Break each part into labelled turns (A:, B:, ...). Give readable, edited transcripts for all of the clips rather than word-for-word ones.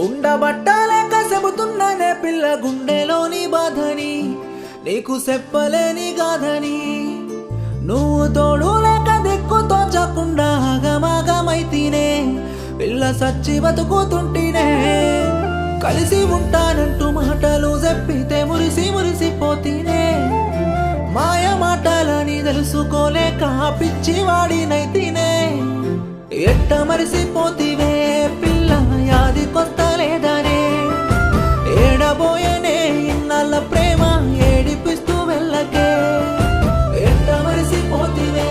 A: ఉండబట్టలేక చెబుతున్నానే పిల్ల గుండెలోని బాధని నీకు చెప్పలేని గాథని నువ్వు తోడు లేక దిక్కు తోచకుండా ఆగమాగమైతేనే పిల్ల సచ్చి బతుకుతుంటేనే కలిసి ఉంటానంటూ మాటలు చెప్పితే మురిసి మురిసిపోతేనే మాయ మాటలని తెలుసుకోలేక పిచ్చివాడినైతేనే ఎట్ట మరిసిపోతివే పిల్ల యాది కొత్త లేదనే ఏడబోయనే ఇన్నాళ్ళ ప్రేమ ఏడిపిస్తూ వెళ్ళకే ఎట్ట మరిసిపోతివే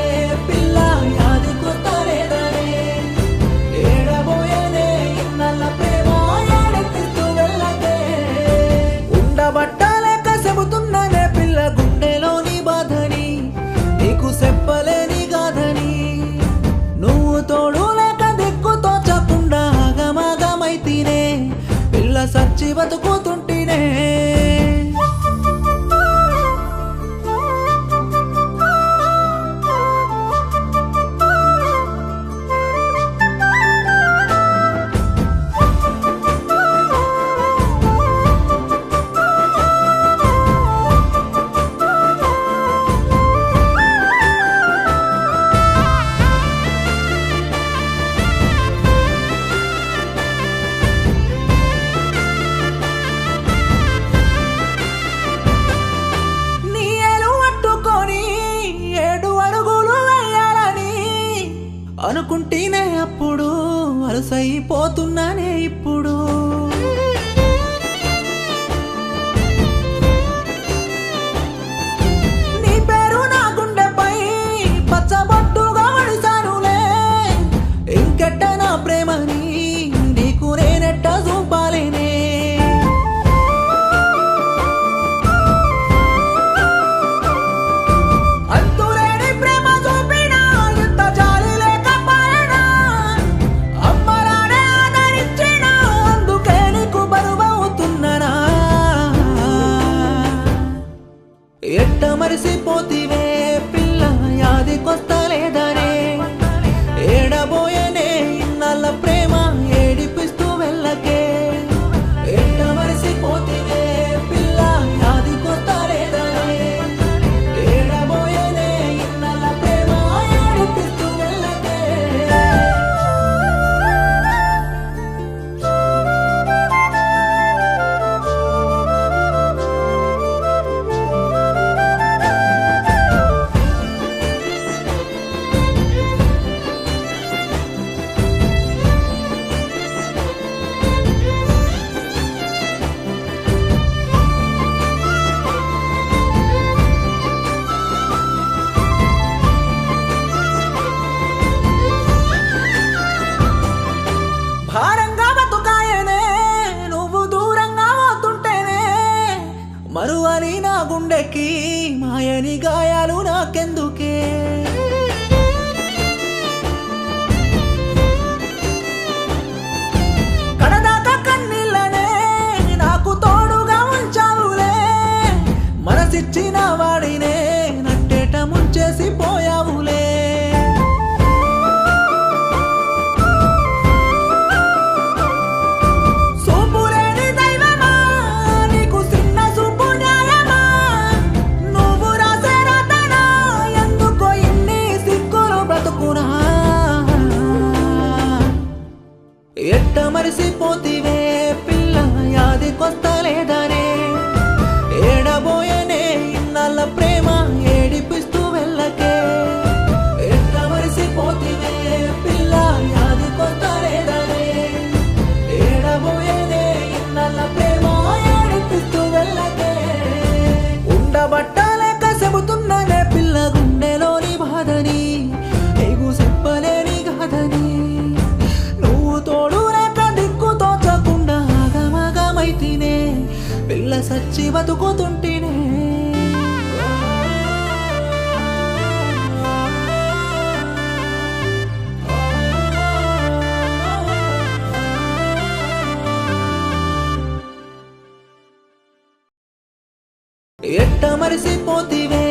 A: పిల్ల యాది కొత్త లేదనే ఏడబోయనే ఇన్నాళ్ళ ప్రేమ ఏడిపిస్తూ వెళ్ళకే ఉండబట్టలేక చెబుతున్నానే పిల్ల గుండెలోని బాధని నీకు చెప్పలేని గాథని నువ్వు తోడు లేక దిక్కు తోచకుండా ఆగమాగమైతేనే పిల్ల సచ్చి బతుకుతుంటేనే అనుకుంటేనే అప్పుడు అలసైపోతున్నానే ఇప్పుడు నీ పేరు నా గుండెపై పచ్చబొట్టుగా వడిసానులే ఇంకెట్ట నా ప్రేమని నీకు నేనెట్ట చూపాలేనే ఎట్ట మరిసిపోతివే పిల్ల యాది కొత్త లేదనే ఏడబోయనే ఇన్నాళ్ళ ప్రేమ ఏడిపిస్తూ వెళ్ళకే ఎట్ట మరిసిపోతివే పిల్ల యాది కొత్త లేదనే ఏడబోయనే ఇన్నాళ్ళ ప్రేమ ఏడిపిస్తూ వెళ్ళకే భారంగా బతుకాయనే నువ్వు దూరంగా పోతుంటేనే మరువని నా గుండెకి మాయని గాయాలు నాకెందుకే కడదాకా కన్నీళ్ళనే నాకు తోడుగా ఉంచావులే మనసిచ్చిన వాడినే నట్టేట ముంచేసి పోయావులే ఎట్ట మరిసిపోతివే పిల్ల యాది కొత్త లేదనే ఏడబోయనే ఇన్నాళ్ళ ప్రేమ ఏడిపిస్తూ వెళ్ళకే ఎట్ట మరిసిపోతివే పిల్ల యాది కొత్త లేదనే ఏడబోయనే ఇన్నాళ్ళ ప్రేమ ఏడిపిస్తూ వెళ్ళకే ఉండబట్టలేక చెబుతున్నానే పిల్ల గుండెలోని బాధని నీకు చెప్పలేని గాథని తోడు లేక దిక్కు తోచకుండా ఆగమాగమైతేనే పిల్ల సచ్చి బతుకుతుంటేనే ఎట్ట మరిసిపోతివే